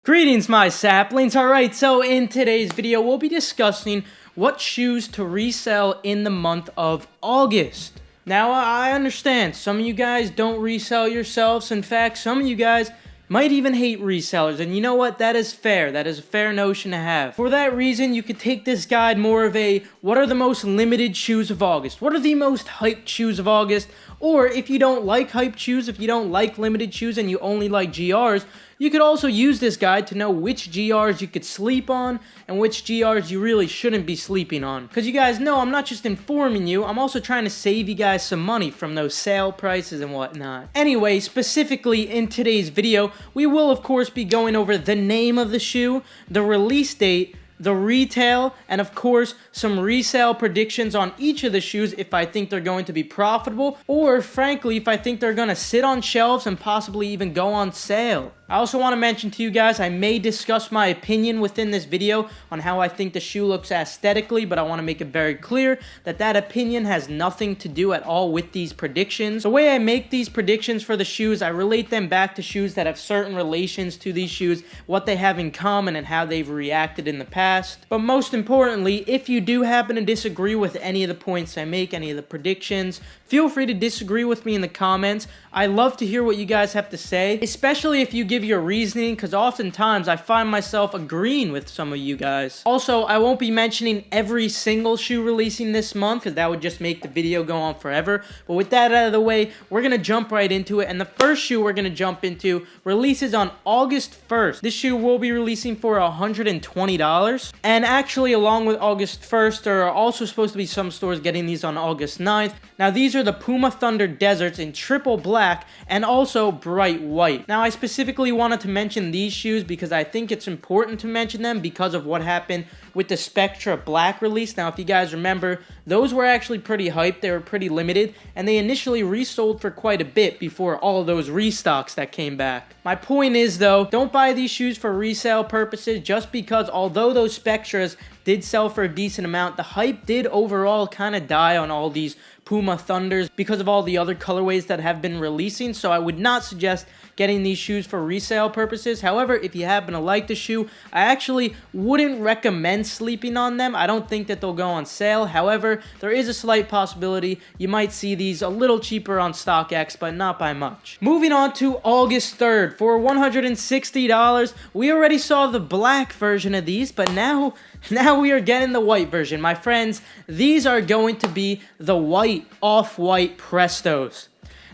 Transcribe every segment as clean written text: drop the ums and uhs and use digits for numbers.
Greetings, my saplings. Alright, so in today's video, we'll be discussing what shoes to resell in the month of August. Now, I understand some of you guys don't resell yourselves. In fact, some of you guys might even hate resellers, and you know what? That is fair. That is a fair notion to have. For that reason, you could take this guide more of a, what are the most limited shoes of August? What are the most hyped shoes of August? Or if you don't like hyped shoes, if you don't like limited shoes and you only like GRs, you could also use this guide to know which GRs you could sleep on and which GRs you really shouldn't be sleeping on. Because you guys know I'm not just informing you, I'm also trying to save you guys some money from those sale prices and whatnot. Anyway, specifically in today's video, we will of course be going over the name of the shoe, the release date, the retail, and of course some resale predictions on each of the shoes if I think they're going to be profitable, or frankly if I think they're going to sit on shelves and possibly even go on sale. I also want to mention to you guys, I may discuss my opinion within this video on how I think the shoe looks aesthetically, but I want to make it very clear that that opinion has nothing to do at all with these predictions. The way I make these predictions for the shoes, I relate them back to shoes that have certain relations to these shoes, what they have in common, and how they've reacted in the past. But most importantly, if you do happen to disagree with any of the points I make, any of the predictions, feel free to disagree with me in the comments. I love to hear what you guys have to say, especially if you give your reasoning, because oftentimes I find myself agreeing with some of you guys. Also, I won't be mentioning every single shoe releasing this month, because that would just make the video go on forever. But with that out of the way, we're going to jump right into it, and the first shoe we're going to jump into releases on August 1st. This shoe will be releasing for $120, and actually along with August 1st, there are also supposed to be some stores getting these on August 9th. Now, these are the Puma Thunder Deserts in triple black and also bright white. Now, I specifically wanted to mention these shoes because I think it's important to mention them because of what happened with the Spectra black release. Now, if you guys remember, those were actually pretty hyped. They were pretty limited, and they initially resold for quite a bit before all those restocks that came back. My point is, though, don't buy these shoes for resale purposes just because although those Spectras did sell for a decent amount, the hype did overall kind of die on all these Puma Thunders because of all the other colorways that have been releasing. So I would not suggest getting these shoes for resale purposes. However, if you happen to like the shoe, I actually wouldn't recommend sleeping on them. I don't think that they'll go on sale. However, there is a slight possibility you might see these a little cheaper on StockX, but not by much. Moving on to August 3rd for $160. We already saw the black version of these, but now we are getting the white version. My friends, these are going to be the white off-white Prestos.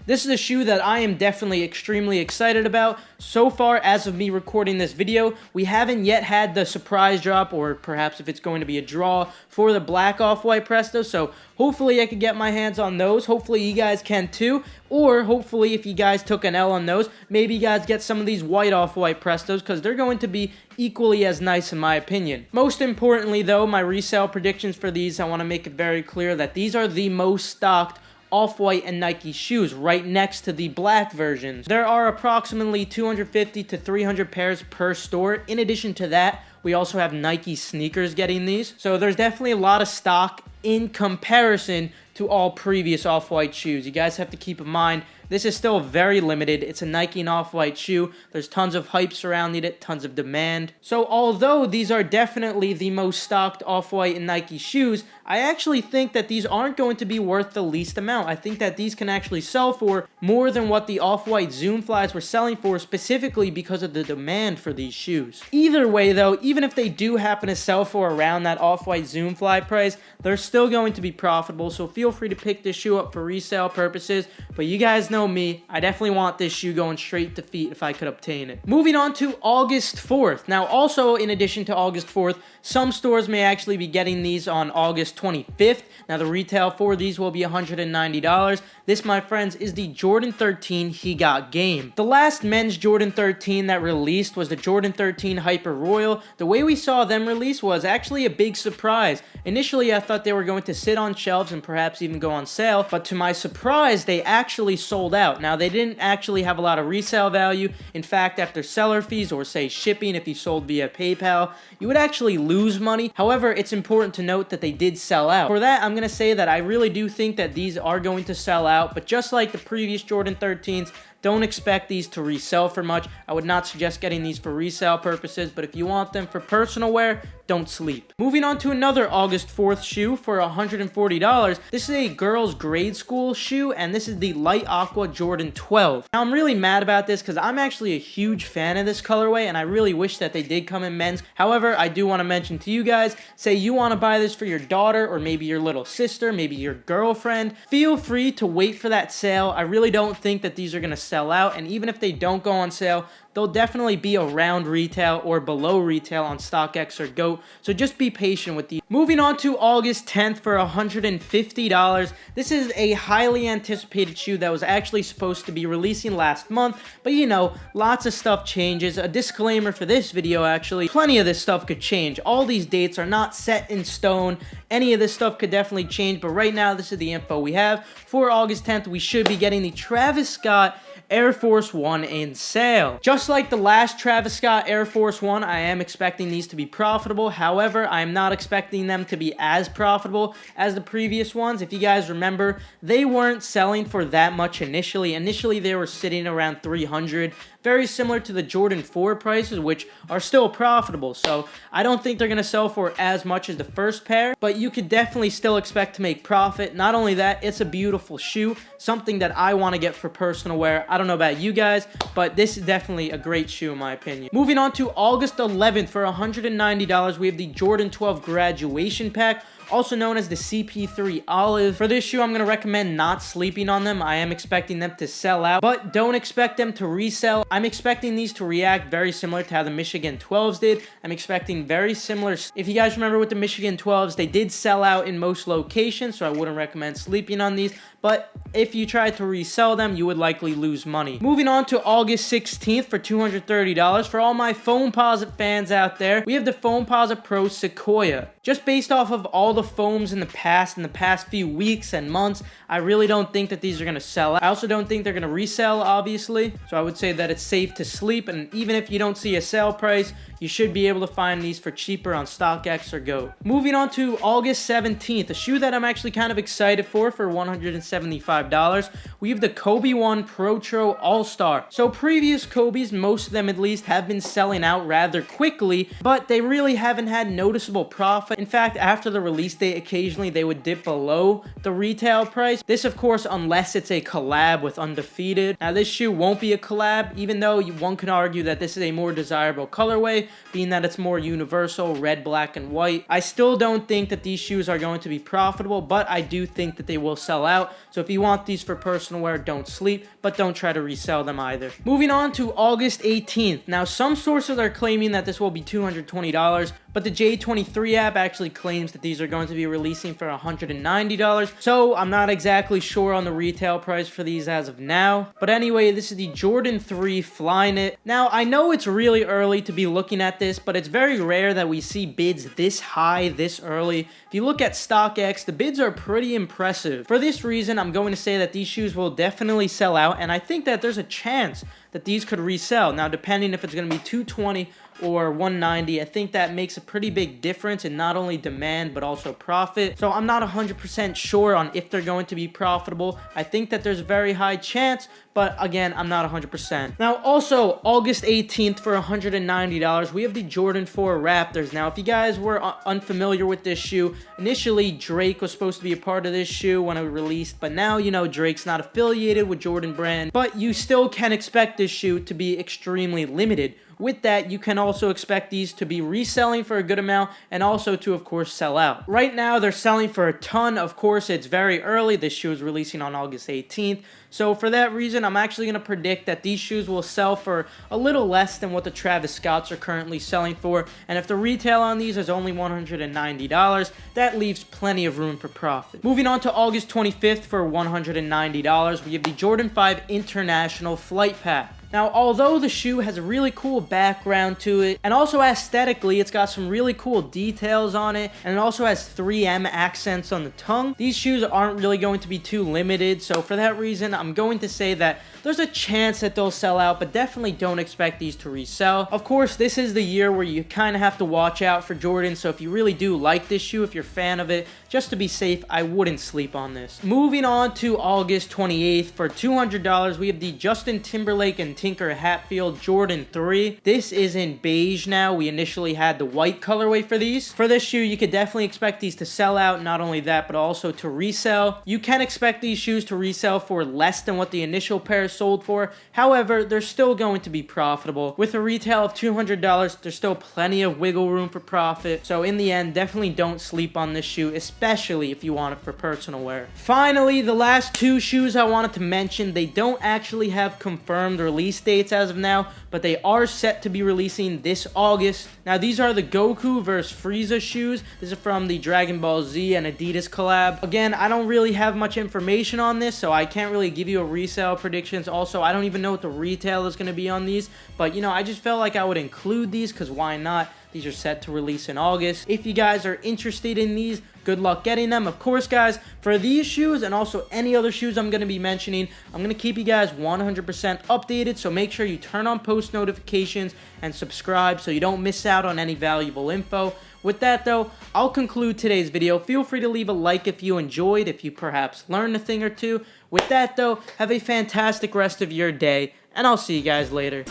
This is a shoe that I am definitely extremely excited about. So far, as of me recording this video, we haven't yet had the surprise drop, or perhaps if it's going to be a draw, for the black off-white Presto. So hopefully I can get my hands on those. Hopefully you guys can too. Or hopefully if you guys took an L on those, maybe you guys get some of these white off-white Prestos, because they're going to be equally as nice in my opinion. Most importantly though, my resale predictions for these, I want to make it very clear that these are the most stocked Off-White and Nike shoes right next to the black versions. There are approximately 250 to 300 pairs per store. In addition to that, we also have Nike sneakers getting these. So there's definitely a lot of stock in comparison to all previous Off-White shoes. You guys have to keep in mind, this is still very limited. It's a Nike and Off-White shoe. There's tons of hype surrounding it, tons of demand. So although these are definitely the most stocked Off-White and Nike shoes, I actually think that these aren't going to be worth the least amount. I think that these can actually sell for more than what the Off-White Zoom Flies were selling for, specifically because of the demand for these shoes. Either way though, even if they do happen to sell for around that Off-White Zoom Fly price, they're still going to be profitable, so feel free to pick this shoe up for resale purposes. But you guys know me, I definitely want this shoe going straight to feet if I could obtain it. Moving on to August 4th. Now also, in addition to August 4th, some stores may actually be getting these on August 25th. Now the retail for these will be $190. This, my friends, is the Jordan 13 He Got Game. The last men's Jordan 13 that released was the Jordan 13 Hyper Royal. The way we saw them release was actually a big surprise. Initially, I thought they were going to sit on shelves and perhaps even go on sale, but to my surprise, they actually sold out. Now, they didn't actually have a lot of resale value. In fact, after seller fees or say shipping, if you sold via PayPal, you would actually lose money. However, it's important to note that they did sell out. For that, I'm going to say that I really do think that these are going to sell out, but just like the previous Jordan 13s, Don't expect these to resell for much. I would not suggest getting these for resale purposes, but if you want them for personal wear, don't sleep. Moving on to another August 4th shoe for $140. This is a girls' grade school shoe, and this is the Light Aqua Jordan 12. Now, I'm really mad about this because I'm actually a huge fan of this colorway, and I really wish that they did come in men's. However, I do want to mention to you guys, say you want to buy this for your daughter or maybe your little sister, maybe your girlfriend, feel free to wait for that sale. I really don't think that these are going to sell out, and even if they don't go on sale, they'll definitely be around retail or below retail on StockX or GOAT, so just be patient with these. Moving on to August 10th for $150. This is a highly anticipated shoe that was actually supposed to be releasing last month, but you know, lots of stuff changes. A disclaimer for this video, actually, plenty of this stuff could change. All these dates are not set in stone. Any of this stuff could definitely change, but right now, this is the info we have. For August 10th, we should be getting the Travis Scott Air Force One in sale. Just like the last Travis Scott Air Force One, I am expecting these to be profitable. However, I am not expecting them to be as profitable as the previous ones. If you guys remember, they weren't selling for that much initially. Initially, they were sitting around $300. Very similar to the Jordan 4 prices, which are still profitable. So I don't think they're going to sell for as much as the first pair, but you could definitely still expect to make profit. Not only that, it's a beautiful shoe, something that I want to get for personal wear. I don't know about you guys, but this is definitely a great shoe in my opinion. Moving on to August 11th for $190, we have the Jordan 12 graduation pack, also known as the CP3 Olive. For this shoe, I'm going to recommend not sleeping on them. I am expecting them to sell out, but don't expect them to resell. I'm expecting these to react very similar to how the Michigan 12s did. I'm expecting very similar. If you guys remember with the Michigan 12s, they did sell out in most locations, so I wouldn't recommend sleeping on these. But if you try to resell them, you would likely lose money. Moving on to August 16th for $230. For all my Foamposite fans out there, we have the Foamposite Pro Sequoia. Just based off of all the foams in the past few weeks and months, I really don't think that these are going to sell. I also don't think they're going to resell, obviously. So I would say that it's safe to sleep, and even if you don't see a sale price, you should be able to find these for cheaper on StockX or GOAT. Moving on to August 17th, a shoe that I'm actually kind of excited for $175. We have the Kobe 1 Protro All-Star. So previous Kobe's, most of them at least, have been selling out rather quickly, but they really haven't had noticeable profit. In fact, after the release date, occasionally they would dip below the retail price. This, of course, unless it's a collab with Undefeated. Now, this shoe won't be a collab, even though one could argue that this is a more desirable colorway, being that it's more universal, red, black, and white. I still don't think that these shoes are going to be profitable, but I do think that they will sell out. So if you want these for personal wear, don't sleep, but don't try to resell them either. Moving on to August 18th. Now, some sources are claiming that this will be $220, but the J23 app actually claims that these are going to be releasing for $190. So I'm not exactly sure on the retail price for these as of now. But anyway, this is the Jordan 3 Flyknit. Now, I know it's really early to be looking at this, but it's very rare that we see bids this high this early. If you look at StockX, the bids are pretty impressive. For this reason, I'm going to say that these shoes will definitely sell out, and I think that there's a chance that these could resell. Now, depending if it's going to be $220 or $190, I think that makes a pretty big difference in not only demand but also profit. So I'm not 100% sure on if they're going to be profitable. I think that there's a very high chance, but again, I'm not 100%. Now, also, August 18th for $190, we have the Jordan 4 Raptors. Now, if you guys were unfamiliar with this shoe, initially Drake was supposed to be a part of this shoe when it was released, but now, you know, Drake's not affiliated with Jordan brand, but you still can expect this shoe to be extremely limited. With that, you can also expect these to be reselling for a good amount and also to, of course, sell out. Right now, they're selling for a ton. Of course, it's very early. This shoe is releasing on August 18th. So for that reason, I'm actually going to predict that these shoes will sell for a little less than what the Travis Scotts are currently selling for. And if the retail on these is only $190, that leaves plenty of room for profit. Moving on to August 25th for $190, we have the Jordan 5 International Flight Pack. Now, although the shoe has a really cool background to it, and also aesthetically, it's got some really cool details on it, and it also has 3M accents on the tongue, these shoes aren't really going to be too limited, so for that reason, I'm going to say that there's a chance that they'll sell out, but definitely don't expect these to resell. Of course, this is the year where you kind of have to watch out for Jordan, so if you really do like this shoe, if you're a fan of it, just to be safe, I wouldn't sleep on this. Moving on to August 28th, for $200, we have the Justin Timberlake and Tinker Hatfield Jordan 3. This is in beige now. We initially had the white colorway for these. For this shoe, you could definitely expect these to sell out. Not only that, but also to resell. You can expect these shoes to resell for less than what the initial pair sold for. However, they're still going to be profitable. With a retail of $200, there's still plenty of wiggle room for profit. So in the end, definitely don't sleep on this shoe, especially if you want it for personal wear. Finally, the last two shoes I wanted to mention, they don't actually have confirmed release dates as of now, but they are set to be releasing this August. Now, these are the Goku vs. Frieza shoes. This is from the Dragon Ball Z and Adidas collab. Again, I don't really have much information on this, so I can't really give you a resale predictions. Also, I don't even know what the retail is going to be on these, but you know, I just felt like I would include these because why not? These are set to release in August. If you guys are interested in these, good luck getting them. Of course, guys, for these shoes and also any other shoes I'm going to be mentioning, I'm going to keep you guys 100% updated, so make sure you turn on post notifications and subscribe so you don't miss out on any valuable info. With that, though, I'll conclude today's video. Feel free to leave a like if you enjoyed, if you perhaps learned a thing or two. With that, though, have a fantastic rest of your day, and I'll see you guys later.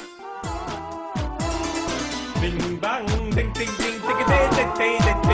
Bing bang, ding ding ding, ding ding ding ding.